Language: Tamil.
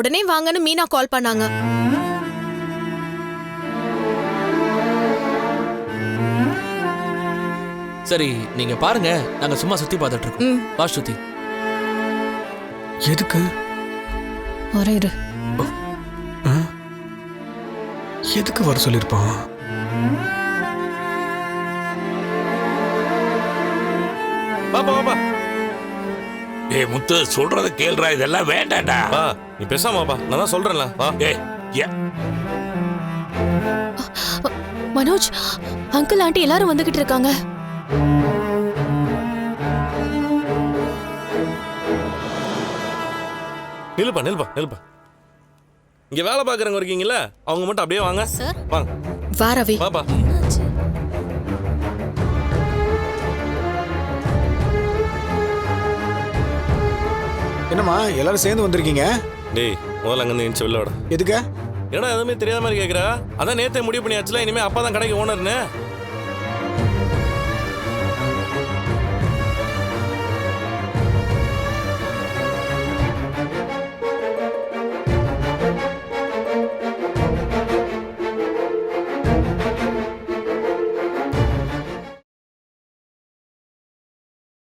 உடனே வாங்கன்னு மீனா கால் பண்ணாங்க. சரி நீங்க பாருங்க, நாங்க சும்மா சுத்தி பார்த்துட்டு இருக்கோம். வா ஸ்ருதி. எதுக்கு? ஒரே இரு. எதுக்கு வர சொல்லிருப்பான்? பாப்பா பாப்பா. ஏய் முத்து, சொல்றத கேளுடா, இதெல்லாம் வேண்டாம்டா. வா நீ பேசாமப்பா, நான் தான் சொல்றேன்ல. வா. மனோஜ், அங்கிள் ஆண்டி எல்லாரும் வந்துகிட்டு இருக்காங்க. நில்லுப்பா நில்லுப்பா நில்லுப்பா. இங்க வேலை பாக்குறவங்க இருக்கீங்கல்ல, அவங்க மட்டும் அப்படியே வாங்க. சார் வாங்க. வா ரவி. பாப்பா. என்னம்மா எல்லாரும் சேர்ந்து வந்திருக்கீங்க? டேய் முதல்ல அங்க இருந்து வெளில வாடா. எதுக்கு? ஏன்னா எதுவுமே தெரியாத மாதிரி கேட்குறா. அதான் நேத்தே முடிவு பண்ணியாச்சுல, இனிமே அப்பா தான் கடைக்கு ஓனர்னு.